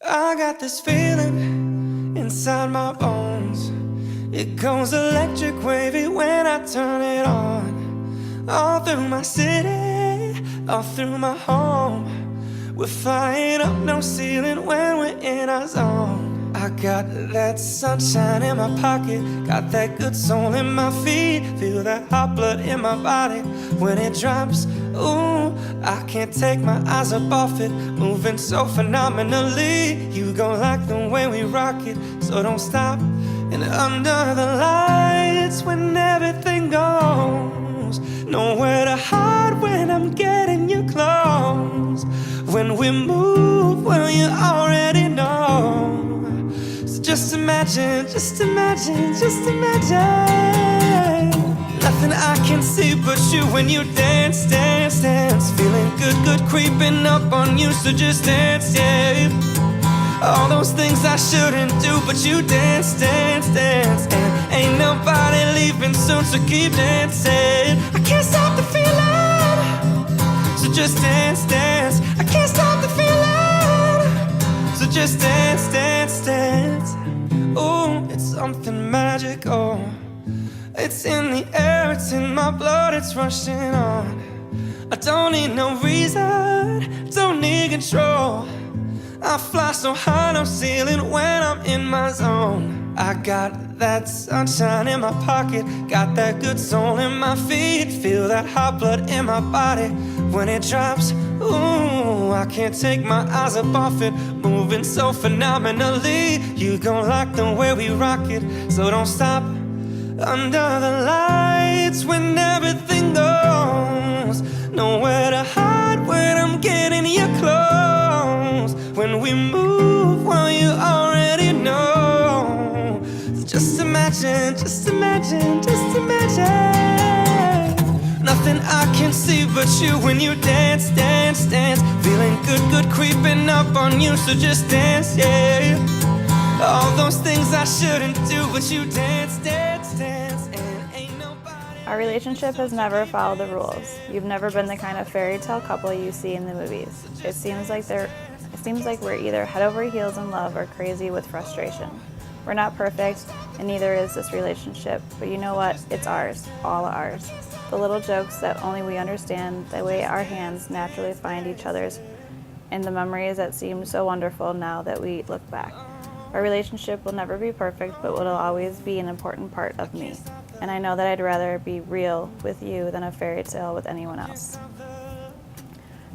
I got this feeling inside my bones. It goes electric wavy when I turn it on. All through my city, all through my home. We're flying up, no ceiling when we're in our zone. I got that sunshine in my pocket, got that good soul in my feet. Feel that hot blood in my body when it drops. Ooh, I can't take my eyes up off it, moving so phenomenally. You gon' like the way we rock it, so don't stop. And under the lights when everything goes, nowhere to hide when I'm getting you close. When we move, well, you already know. So just imagine, just imagine, just imagine. Nothing I can see but you when you dance, dance, dance. Feeling good, good creeping up on you, so just dance, yeah. All those things I shouldn't do, but you dance, dance, dance. And ain't nobody leaving soon, so keep dancing. I can't stop the feeling, so just dance, dance. I can't stop the feeling, so just dance, dance, dance. Ooh, it's something magical. It's in the air, it's in my blood, it's rushing on. I don't need no reason, don't need control. I fly so high, no ceiling when I'm in my zone. I got that sunshine in my pocket, got that good soul in my feet. Feel that hot blood in my body when it drops. Ooh, I can't take my eyes up off it, moving so phenomenally. You gon' like the way we rock it, so don't stop. Under the lights when everything goes, nowhere to hide when I'm getting you close. When we move, well, you already know. So just imagine, just imagine, just imagine. Nothing I can see but you when you dance, dance, dance. Feeling good, good creeping up on you, so just dance, yeah. All those things I shouldn't do, but you dance, dance, dance, and ain't nobody. Our relationship has never followed the rules. You've never been the kind of fairy tale couple you see in the movies. It seems like we're either head over heels in love or crazy with frustration. We're not perfect, and neither is this relationship, but you know what? It's ours, all ours. The little jokes that only we understand, the way our hands naturally find each other's, and the memories that seem so wonderful now that we look back. Our relationship will never be perfect, but will always be an important part of me. And I know that I'd rather be real with you than a fairy tale with anyone else.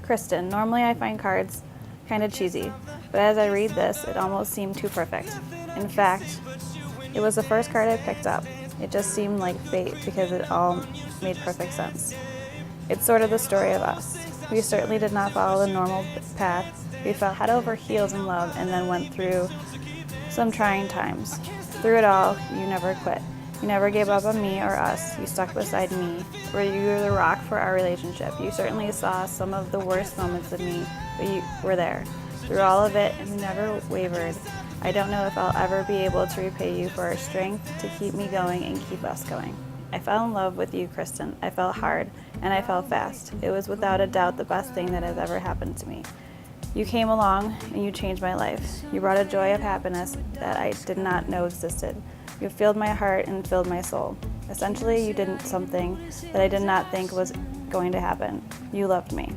Kristen, normally I find cards kind of cheesy, but as I read this, it almost seemed too perfect. In fact, it was the first card I picked up. It just seemed like fate because it all made perfect sense. It's sort of the story of us. We certainly did not follow the normal path. We fell head over heels in love and then went through some trying times. Through it all, you never quit. You never gave up on me or us. You stuck beside me. You were the rock for our relationship. You certainly saw some of the worst moments of me, but you were there. Through all of it, you never wavered. I don't know if I'll ever be able to repay you for our strength to keep me going and keep us going. I fell in love with you, Kristen. I fell hard, and I fell fast. It was without a doubt the best thing that has ever happened to me. You came along and you changed my life. You brought a joy of happiness that I did not know existed. You filled my heart and filled my soul. Essentially, you did something that I did not think was going to happen. You loved me.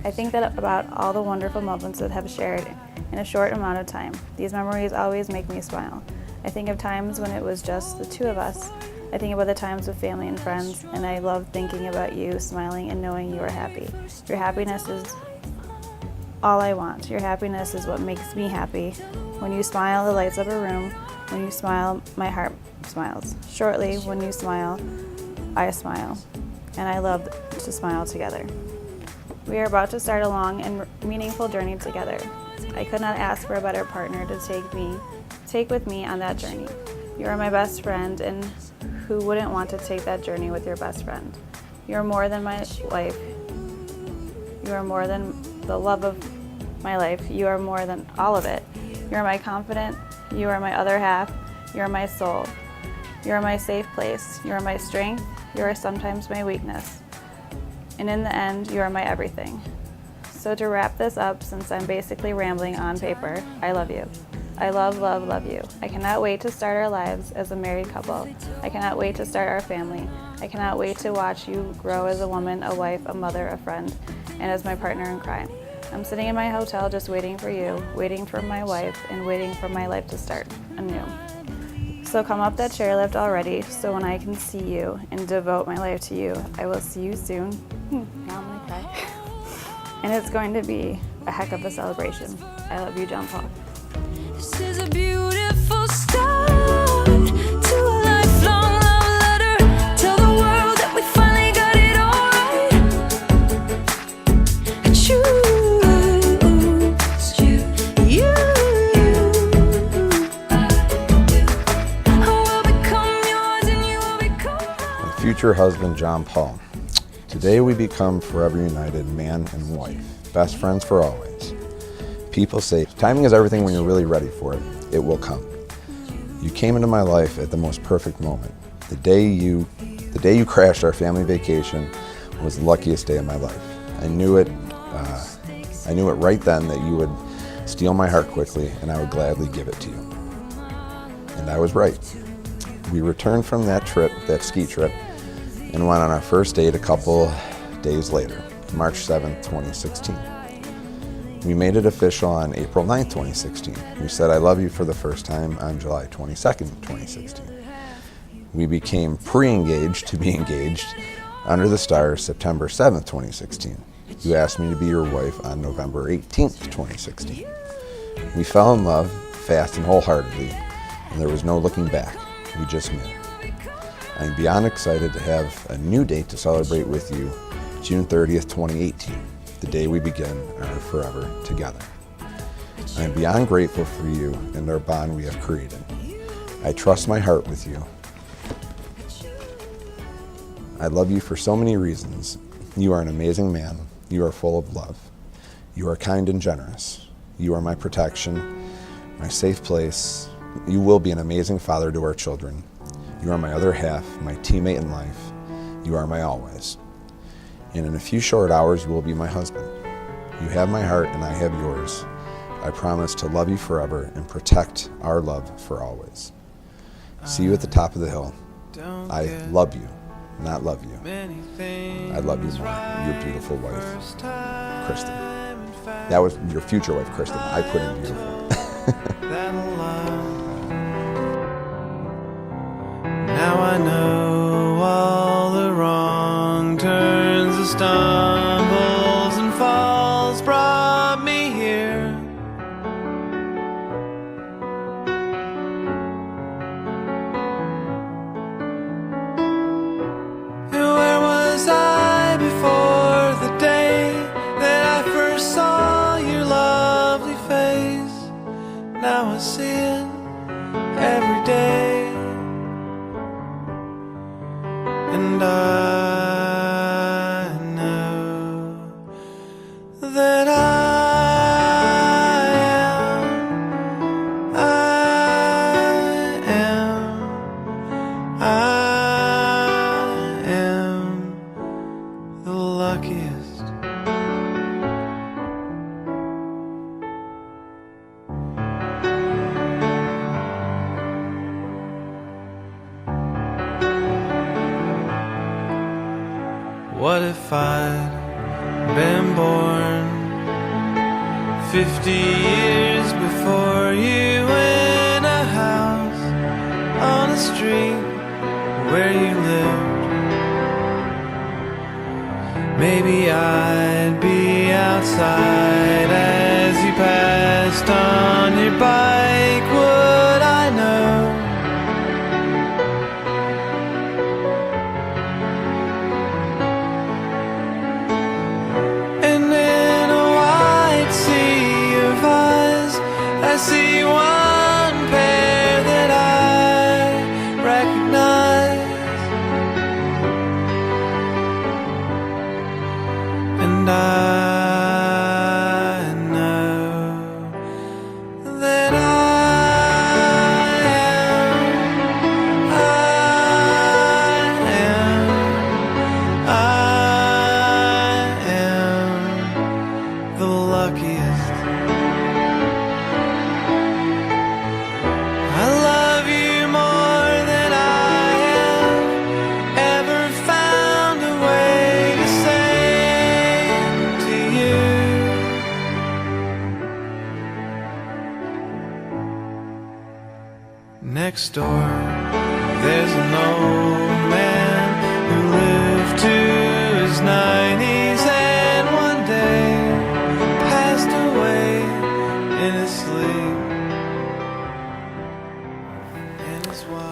I think that about all the wonderful moments that have shared in a short amount of time. These memories always make me smile. I think of times when it was just the two of us. I think about the times with family and friends, and I love thinking about you smiling and knowing you are happy. Your happiness is all I want. Your happiness is what makes me happy. When you smile, it lights up a room. When you smile, my heart smiles. Shortly, when you smile, I smile. And I love to smile together. We are about to start a long and meaningful journey together. I could not ask for a better partner to take with me on that journey. You are my best friend, and who wouldn't want to take that journey with your best friend? You are more than my life. You are more than the love of my life. You are more than all of it. You are my confidant. You are my other half. You are my soul. You are my safe place. You are my strength. You are sometimes my weakness. And in the end, you are my everything. So to wrap this up, since I'm basically rambling on paper, I love you. I love, love, love you. I cannot wait to start our lives as a married couple. I cannot wait to start our family. I cannot wait to watch you grow as a woman, a wife, a mother, a friend, and as my partner in crime. I'm sitting in my hotel just waiting for you, waiting for my wife, and waiting for my life to start anew. So come up that chairlift already, so when I can see you and devote my life to you, I will see you soon. Now I'm gonna cry. And it's going to be a heck of a celebration. I love you, John Paul. This is a beautiful start to a lifelong love letter. Tell the world that we finally got it all right. I choose you. I will become yours and you will become mine. Future husband John Paul. Today we become forever united man and wife, best friends for always. People say timing is everything. When you're really ready for it, it will come. You came into my life at the most perfect moment. The day you crashed our family vacation was the luckiest day of my life. I knew it right then that you would steal my heart quickly and I would gladly give it to you. And I was right. We returned from that trip, that ski trip, and went on our first date a couple days later, March 7th, 2016. We made it official on April 9th, 2016. We said I love you for the first time on July 22nd, 2016. We became pre-engaged to be engaged under the stars September 7th, 2016. You asked me to be your wife on November 18th, 2016. We fell in love fast and wholeheartedly, and there was no looking back. We just knew. I'm beyond excited to have a new date to celebrate with you, June 30th, 2018, the day we begin our forever together. I'm beyond grateful for you and our bond we have created. I trust my heart with you. I love you for so many reasons. You are an amazing man. You are full of love. You are kind and generous. You are my protection, my safe place. You will be an amazing father to our children. You are my other half, my teammate in life. You are my always. And in a few short hours, you will be my husband. You have my heart and I have yours. I promise to love you forever and protect our love for always. See you at the top of the hill. I love you, not love you. I love you more. Your beautiful wife, Kristen. That was your future wife, Kristen. I put in beautiful. Now I know all the wrong turns, the stumbles and falls brought me here. And where was I before the day that I first saw your lovely face? Now I see it every day. And I know that I am the luckiest. What if I'd been born 50 years before you, in a house on a street where you lived? Maybe I'd be outside as you passed on your bike. Would I know? I see one pair that I recognize, and I next door. There's an old man who lived to his 90s and one day passed away in his sleep.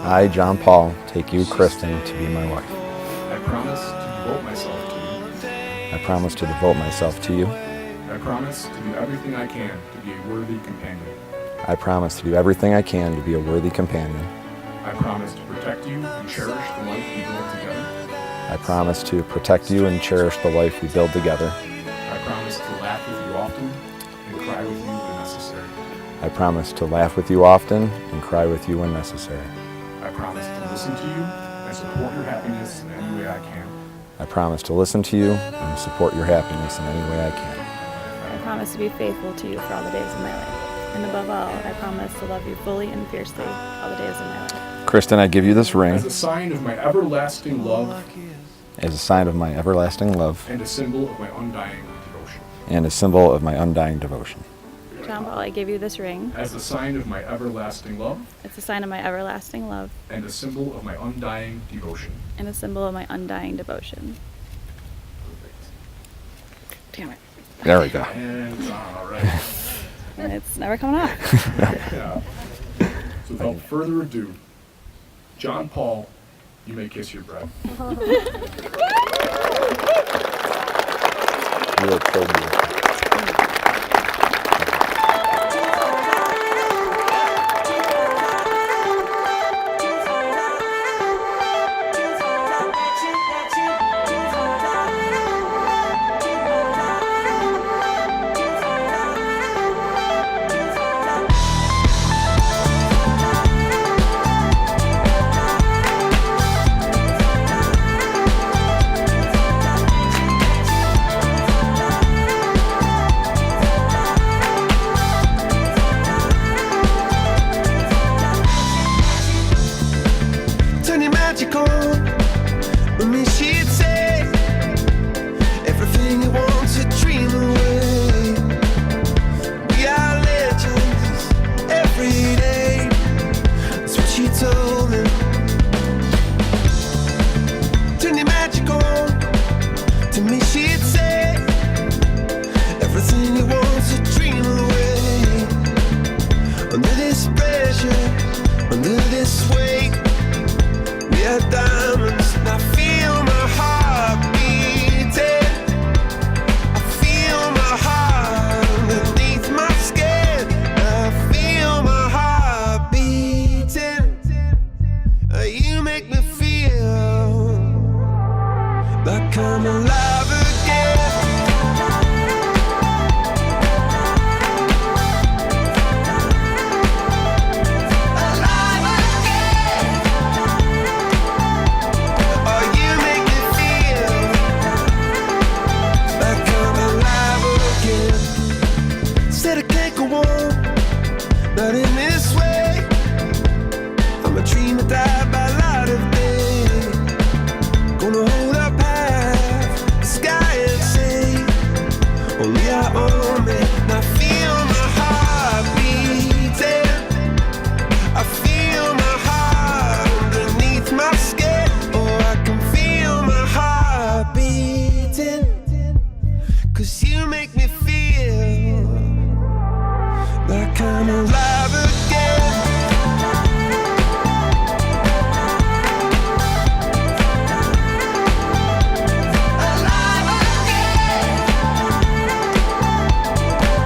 I, John Paul, take you, Kristen, to be my wife. I promise to devote myself to you. I promise to devote myself to you. I promise to do everything I can to be a worthy companion. I promise to do everything I can to be a worthy companion. I promise to protect you and cherish the life we build together. I promise to protect you and cherish the life we build together. I promise to laugh with you often and cry with you when necessary. I promise to laugh with you often and cry with you when necessary. I promise to listen to you and support your happiness in any way I can. I promise to listen to you and support your happiness in any way I can. I promise to be faithful to you for all the days of my life. And above all, I promise to love you fully and fiercely all the days of my life. Kristen, I give you this ring As a sign of my everlasting love as a sign of my everlasting love and a symbol of my undying devotion. and a symbol of my undying devotion. John Paul, I give you this ring. As a sign of my everlasting love It's a sign of my everlasting love and a symbol of my undying devotion. and a symbol of my undying devotion. Damn it. There we go. And all right. And it's never coming off. Yeah. So without further ado, John Paul, you may kiss your bride. You look so beautiful. Turn your magic on with me, she'd say everything you want to dream away. We are legends every day. That's what she told me. Turn your magic on to me, she'd say everything you want to dream away. Under this pressure, under this weight, we are diamonds, and I feel my heart beating. I feel my heart underneath my skin. I feel my heart beating. You make me feel like I'm alive again. Alive again. Oh, you make me feel like I'm alive again. Said I can't go on, not in this way. I'm a dreamer, die by light of day. Gonna hold up half the sky and say, only I own me. And I feel my heart beating. I feel my heart underneath my skin. Oh, I can feel my heart beating. 'Cause you make me feel like I'm alive again. Alive again.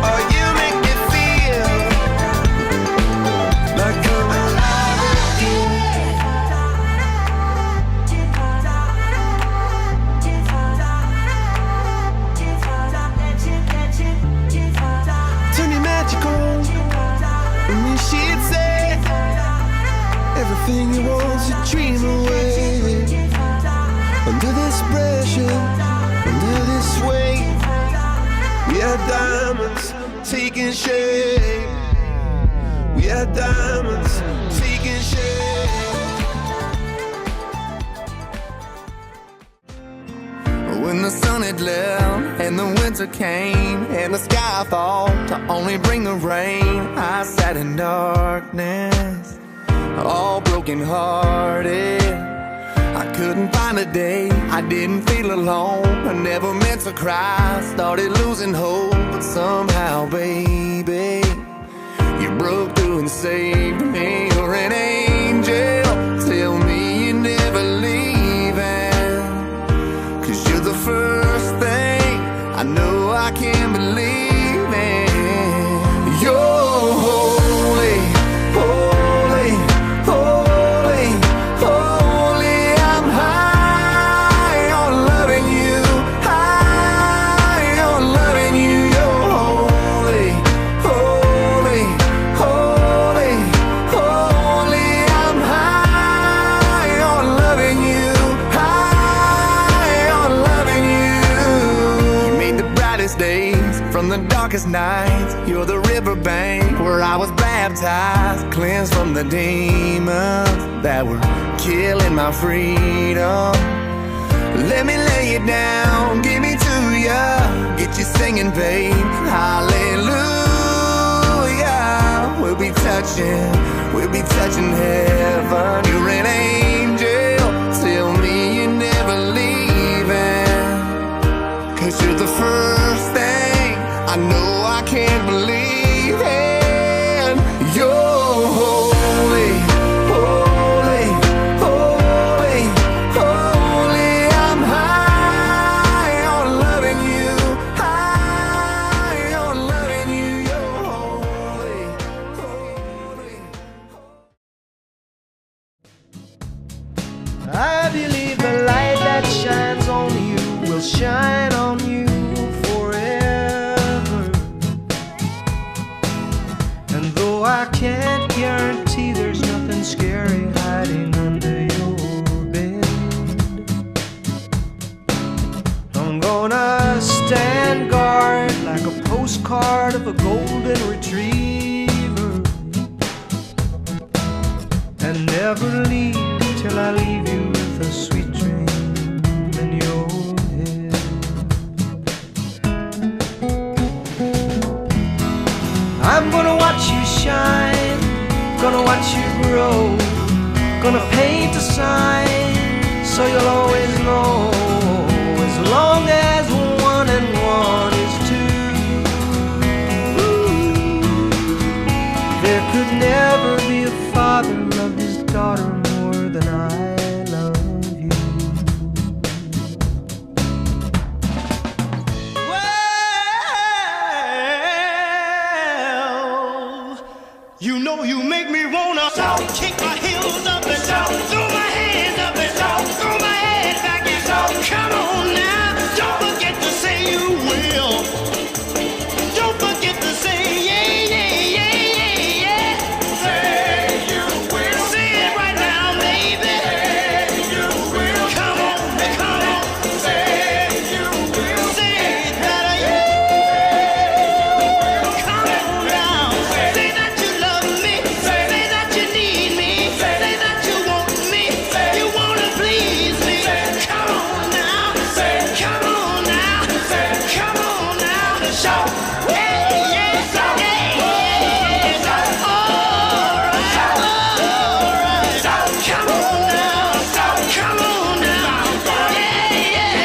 Oh, you make me feel like I'm alive again. Turn your magic on, and then she'd say everything you want to dream away. Under this pressure, under this weight, we are diamonds taking shape. We are diamonds taking shape. When the sun had left and the winter came and the sky thought to only bring the rain, I sat in darkness all broken hearted. I couldn't find a day I didn't feel alone. I never meant to cry, started losing hope, but somehow, baby, you broke through and saved me. You're an angel, tell me you're never leaving, 'cause you're the first thing I know I can't believe in. You're holy, holy, holy, holy. I'm high on loving you, high on loving you. You're holy, holy, holy, holy. I'm high on loving you, high on loving you. You made the brightest days from the darkest nights. You're the riverbank where I was baptized, cleansed from the demons that were killing my freedom. Let me lay you down, give me to ya, get you singing, babe. Hallelujah. We'll be touching heaven. You're an angel, tell me you're never leaving, 'cause you're the first thing I know I can't believe in. You're holy, holy, holy, holy. I'm high on loving you, high on loving you. You're holy, holy. I believe the light that shines on you will shine on you forever. And though I can't guarantee there's nothing scary hiding under your bed, I'm gonna stand guard like a postcard of a golden retriever, and never leave till I leave you with a sweet dream in your head. I'm gonna watch you shine, gonna watch you grow, gonna paint a sign so you'll always know, as long as 1 and 1 is 2. There could never be a father love his daughter more than I love you. Well, you know you make me wanna kick my heels up and throw my hands up and throw my head back and come on now. Don't forget to say you will. Don't forget to say yeah, yeah, yeah, yeah, yeah. Say you will. Say it right now, baby. Say you will. Come on, come on. Say you will. Say it better, yeah. Come on now. Say that you love me. Say that you need me. Say that you want me. You wanna please me. Come on now. Come on now. Come on now. Shout. Yeah, yeah, yeah, yeah. All right. Come on now. Come on now. Yeah, yeah,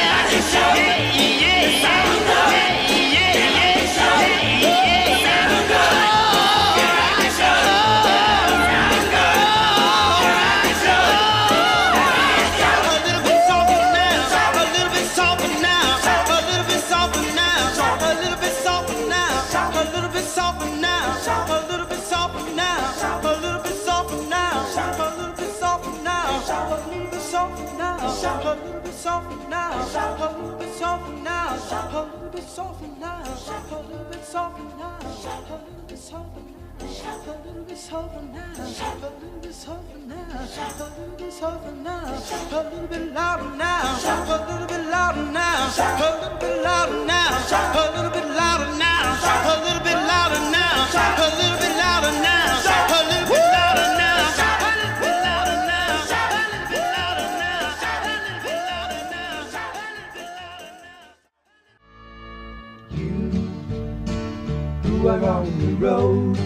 who are on the road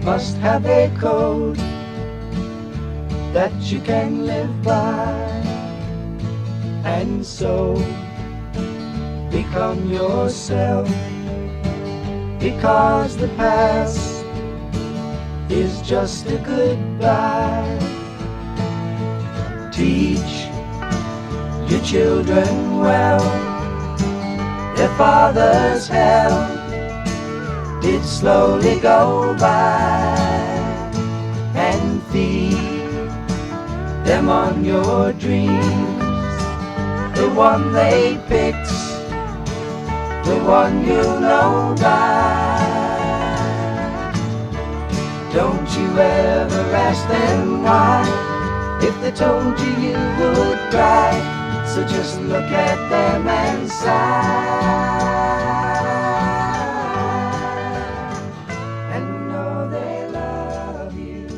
must have a code that you can live by, and so become yourself, because the past is just a goodbye. Teach your children well, their father's hell did slowly go by, and feed them on your dreams, the one they picked, the one you know by. Don't you ever ask them why, if they told you you would cry. So just look at them and sigh, and know they love you.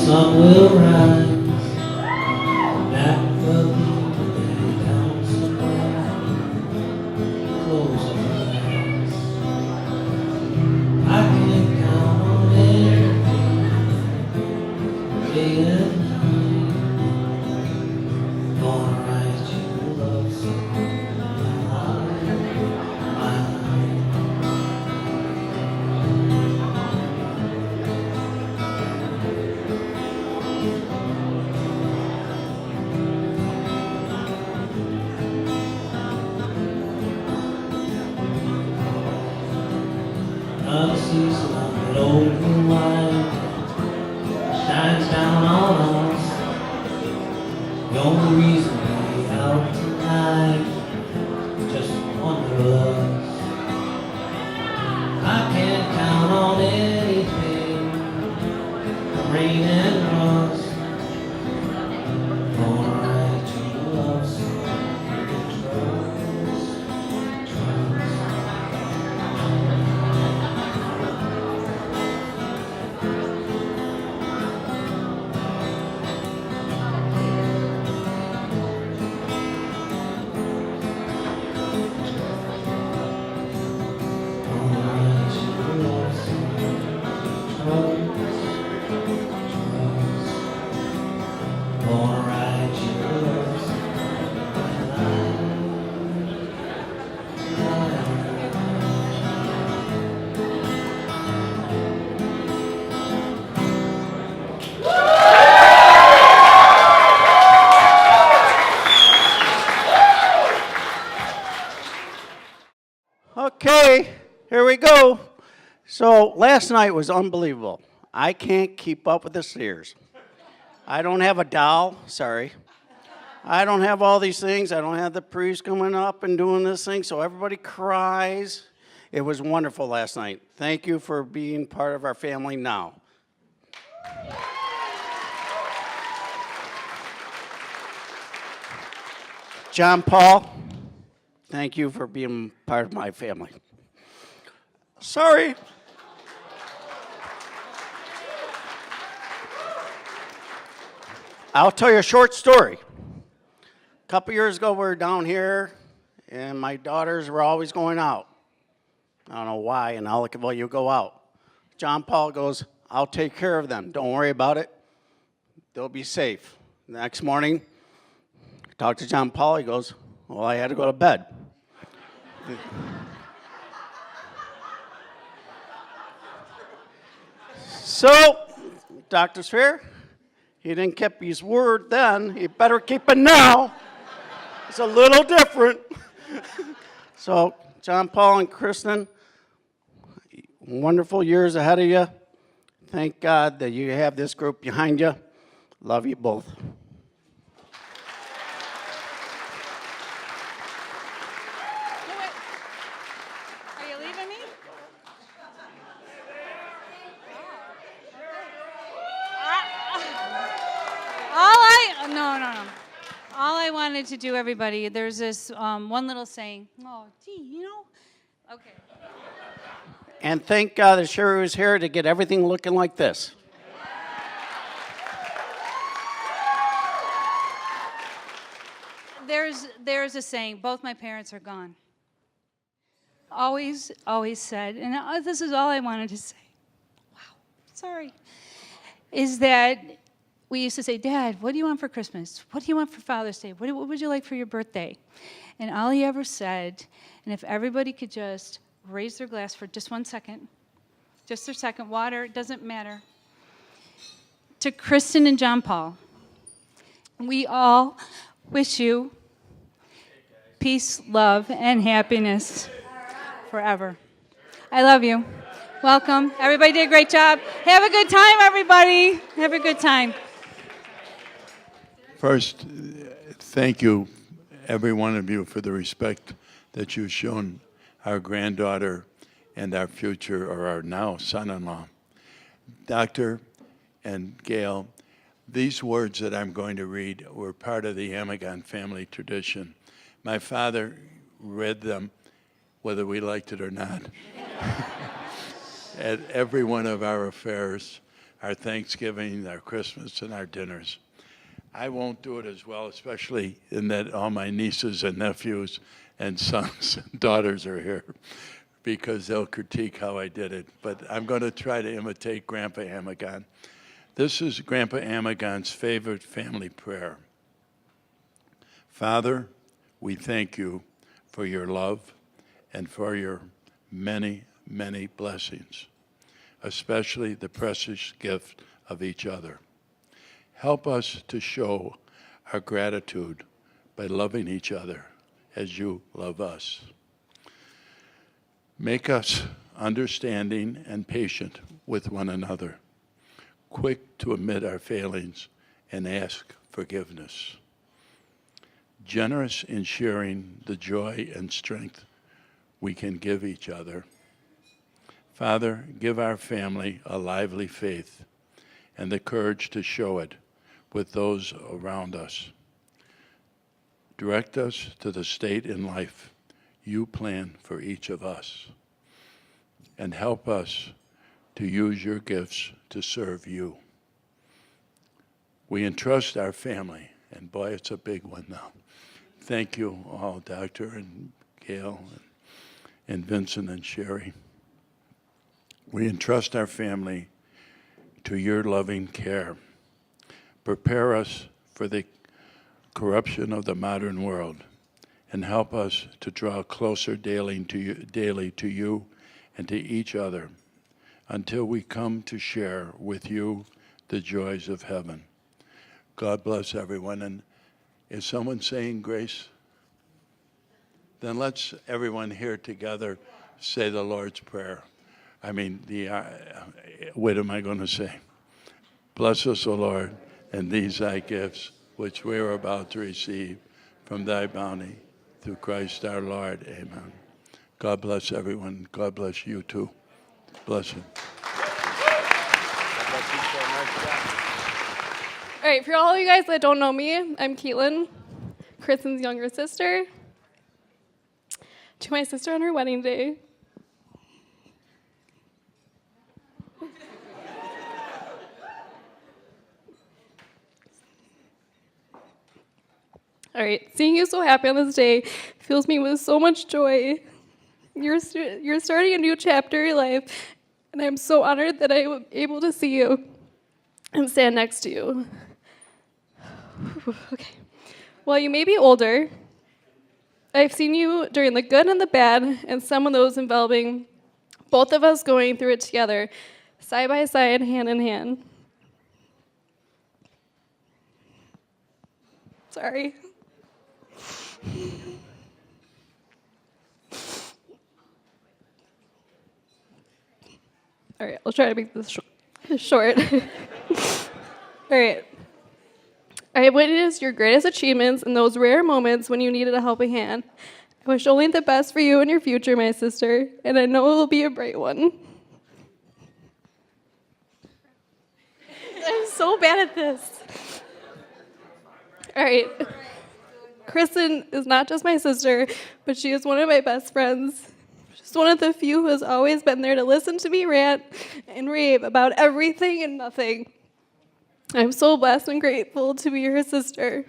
Sun will rise, back will be down somewhere. Close your eyes. I can count on everything, day and night. Gonna write you a love song, my life. Another season of that old blue light shines down on us. The only reason we're out tonight, just one of us. I can't count on anything, rain and rust. Gonna write you a love song, trust, trust. Okay, here we go. So last night was unbelievable. I can't keep up with the Sfeirs. I don't have a doll, sorry. I don't have all these things. I don't have the priest coming up and doing this thing, so everybody cries. It was wonderful last night. Thank you for being part of our family now. John Paul, thank you for being part of my family. Sorry. I'll tell you a short story. A couple years ago, we were down here, and my daughters were always going out. I don't know why, and I'll look, well, you go out. John Paul goes, I'll take care of them. Don't worry about it. They'll be safe. The next morning, I talked to John Paul. He goes, well, I had to go to bed. So, Dr. Sfeir, he didn't keep his word then. He better keep it now. It's a little different. So, John Paul and Kristen, wonderful years ahead of you. Thank God that you have this group behind you. Love you both. Are you leaving me? No. All I wanted to do, everybody, there's this one little saying. Oh, gee, you know? Okay. And thank God that Sherry was here to get everything looking like this. there's a saying, both my parents are gone. Always said, and this is all I wanted to say. Wow, sorry. Is that we used to say, Dad, what do you want for Christmas? What do you want for Father's Day? What would you like for your birthday? And all he ever said, and if everybody could just raise their glass for just 1 second, just a second, water, it doesn't matter. To Kristen and John Paul, we all wish you peace, love, and happiness forever. I love you. Welcome. Everybody did a great job. Have a good time, everybody. Have a good time. First, thank you, every one of you, for the respect that you've shown our granddaughter and our future, or our now son-in-law. Doctor and Gail, these words that I'm going to read were part of the Amigone family tradition. My father read them, whether we liked it or not, at every one of our affairs, our Thanksgiving, our Christmas, and our dinners. I won't do it as well, especially in that all my nieces and nephews and sons and daughters are here, because they'll critique how I did it. But I'm going to try to imitate Grandpa Amigone. This is Grandpa Amigone's favorite family prayer. Father, we thank you for your love and for your many, many blessings, especially the precious gift of each other. Help us to show our gratitude by loving each other as you love us. Make us understanding and patient with one another, quick to admit our failings and ask forgiveness, generous in sharing the joy and strength we can give each other. Father, give our family a lively faith and the courage to show it with those around us. Direct us to the state in life you plan for each of us, and help us to use your gifts to serve you. We entrust our family, and boy, it's a big one now. Thank you all, Doctor and Gail and Vincent and Sherry. We entrust our family to your loving care. Prepare us for the corruption of the modern world, and help us to draw closer daily to you and to each other, until we come to share with you the joys of heaven. God bless everyone. And is someone saying grace? Then let's, everyone here together, say the Lord's Prayer. I mean, what am I going to say? Bless us, O Lord, and these thy gifts, which we are about to receive from thy bounty, through Christ our Lord. Amen. God bless everyone. God bless you too. Bless you. All right, for all you guys that don't know me, I'm Caitlin, Kristen's younger sister. To my sister on her wedding day. All right, seeing you so happy on this day fills me with so much joy. You're starting a new chapter in your life, and I'm so honored that I was able to see you and stand next to you. Okay. While you may be older, I've seen you during the good and the bad, and some of those involving both of us going through it together, side by side, hand in hand. Sorry. All right, I'll try to make this short. All right. I have witnessed your greatest achievements in those rare moments when you needed a helping hand. I wish only the best for you and your future, my sister, and I know it will be a bright one. I'm so bad at this. All right. Kristen is not just my sister, but she is one of my best friends. She's one of the few who has always been there to listen to me rant and rave about everything and nothing. I'm so blessed and grateful to be her sister.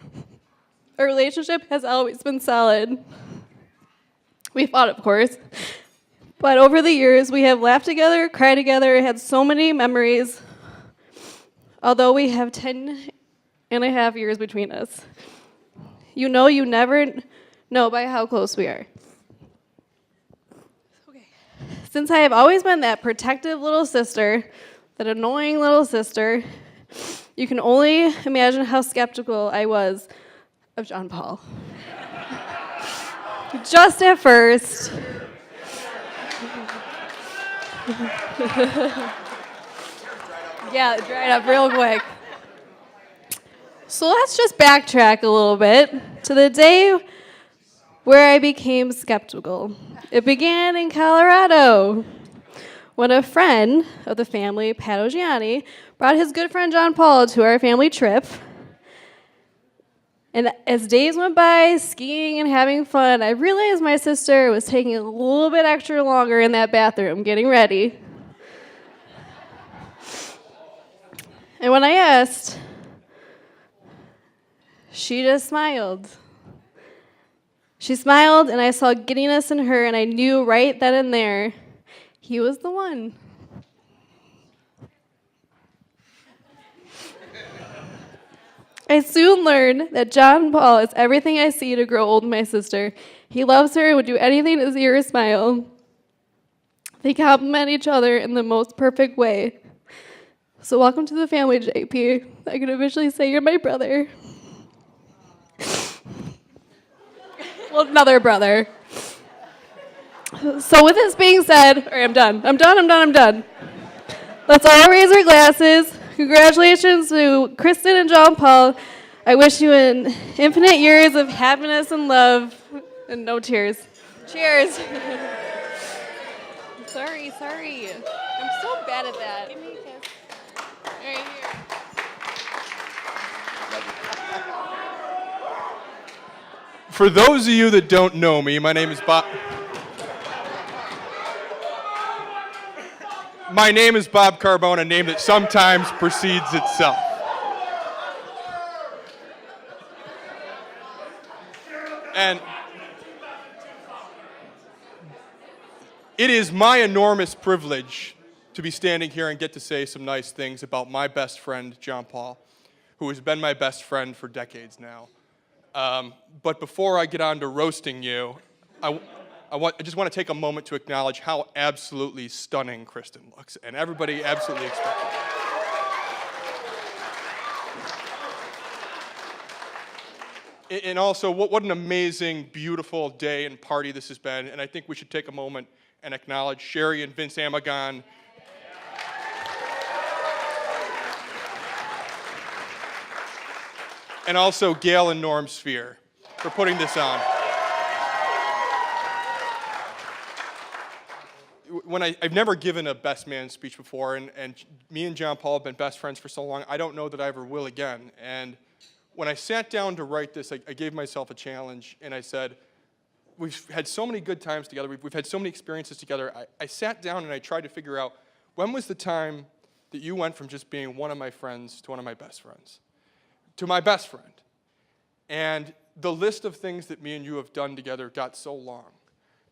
Our relationship has always been solid. We fought, of course. But over the years, we have laughed together, cried together, had so many memories. Although we have 10.5 years between us. You never know by how close we are. Okay. Since I have always been that protective little sister, that annoying little sister, you can only imagine how skeptical I was of John Paul. Just at first. Yeah, it dried up real quick. So let's just backtrack a little bit to the day where I became skeptical. It began in Colorado when a friend of the family, Pat Ogiani, brought his good friend John Paul to our family trip. And as days went by, skiing and having fun, I realized my sister was taking a little bit extra longer in that bathroom getting ready. And when I asked, she just smiled. She smiled, and I saw giddiness in her, and I knew right then and there he was the one. I soon learned that John Paul is everything I see to grow old in my sister. He loves her and would do anything to see her smile. They complement each other in the most perfect way. So welcome to the family, JP. I can officially say you're my brother. Well, another brother. So with this being said, all right, I'm done. Let's all raise our glasses. Congratulations to Kristen and John Paul. I wish you an infinite years of happiness and love and no tears. Cheers. Sorry. I'm so bad at that. Give me a kiss. Right here. For those of you that don't know me, my name is Bob. My name is Bob Carbone, a name that sometimes precedes itself. And it is my enormous privilege to be standing here and get to say some nice things about my best friend, John Paul, who has been my best friend for decades now. But before I get on to roasting you, I just want to take a moment to acknowledge how absolutely stunning Kristen looks, and everybody absolutely expected it. And also, what an amazing, beautiful day and party this has been, and I think we should take a moment and acknowledge Sherry and Vince Amigone. And also Gail and Norm Sfeir for putting this on. I've never given a best man speech before, and me and John Paul have been best friends for so long, I don't know that I ever will again. And when I sat down to write this, I gave myself a challenge, and I said, we've had so many good times together, we've had so many experiences together. I sat down and I tried to figure out, when was the time that you went from just being one of my friends to one of my best friends? To my best friend. And the list of things that me and you have done together got so long.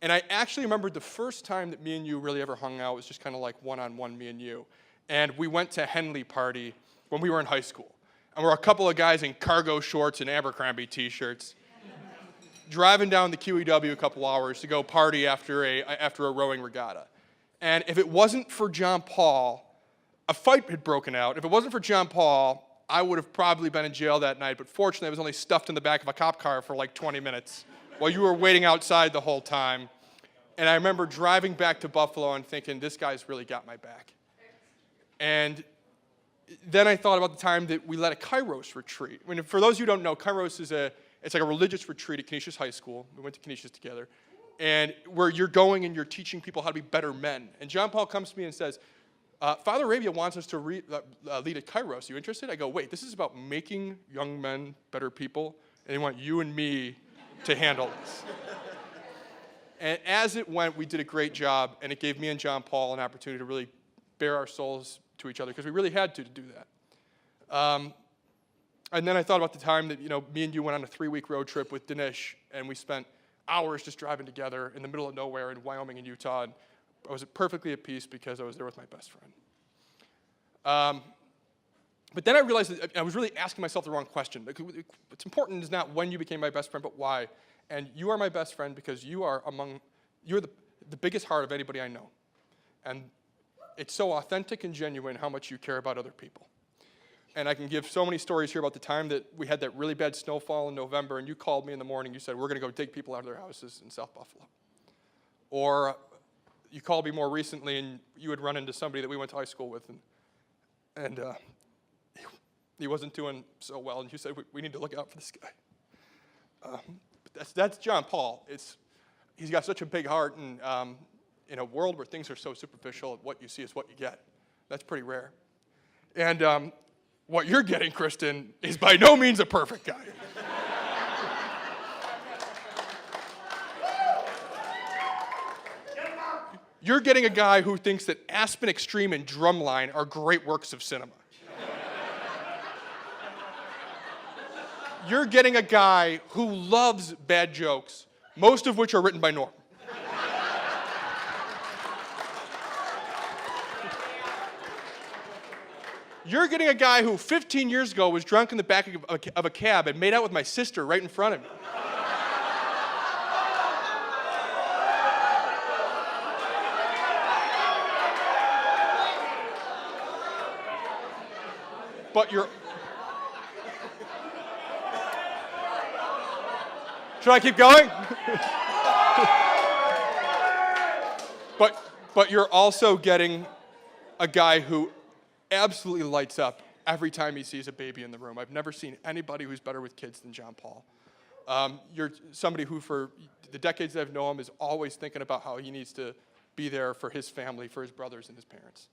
And I actually remembered the first time that me and you really ever hung out was just kind of like one-on-one, me and you. And we went to Henley Party when we were in high school. And we're a couple of guys in cargo shorts and Abercrombie t-shirts, driving down the QEW a couple hours to go party after a rowing regatta. And if it wasn't for John Paul, a fight had broken out. If it wasn't for John Paul, I would have probably been in jail that night, but fortunately I was only stuffed in the back of a cop car for like 20 minutes while you were waiting outside the whole time. And I remember driving back to Buffalo and thinking, this guy's really got my back. And then I thought about the time that we led a Kairos retreat. I mean, for those who don't know, Kairos is it's like a religious retreat at Canisius High School. We went to Canisius together. And where you're going and you're teaching people how to be better men. And John Paul comes to me and says, Father Arabia wants us to lead a Kairos. Are you interested? I go, wait, this is about making young men better people, and they want you and me to handle this. And as it went, we did a great job, and it gave me and John Paul an opportunity to really bare our souls to each other, because we really had to do that. And then I thought about the time that, me and you went on a 3-week road trip with Dinesh, and we spent hours just driving together in the middle of nowhere in Wyoming and Utah. And I was perfectly at peace because I was there with my best friend. But then I realized that I was really asking myself the wrong question. What's important is not when you became my best friend, but why. And you are my best friend because you're the biggest heart of anybody I know. And it's so authentic and genuine how much you care about other people. And I can give so many stories here about the time that we had that really bad snowfall in November, and you called me in the morning. You said, we're going to go take people out of their houses in South Buffalo. Or you called me more recently, and you had run into somebody that we went to high school with, and he wasn't doing so well, and you said, we need to look out for this guy. But that's John Paul. He's got such a big heart, and in a world where things are so superficial, what you see is what you get. That's pretty rare. And what you're getting, Kristen, is by no means a perfect guy. You're getting a guy who thinks that Aspen Extreme and Drumline are great works of cinema. You're getting a guy who loves bad jokes, most of which are written by Norm. You're getting a guy who 15 years ago was drunk in the back of a cab and made out with my sister right in front of me. But you're... Should I keep going? But you're also getting a guy who absolutely lights up every time he sees a baby in the room. I've never seen anybody who's better with kids than John Paul. You're somebody who, for the decades that I've known him, is always thinking about how he needs to be there for his family, for his brothers and his parents.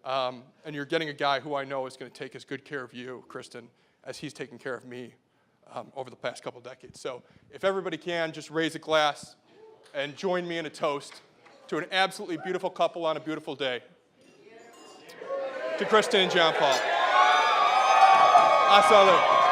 And you're getting a guy who I know is going to take as good care of you, Kristen, as he's taken care of me over the past couple decades. So if everybody can, just raise a glass and join me in a toast to an absolutely beautiful couple on a beautiful day. To Kristen and John Paul. Salud.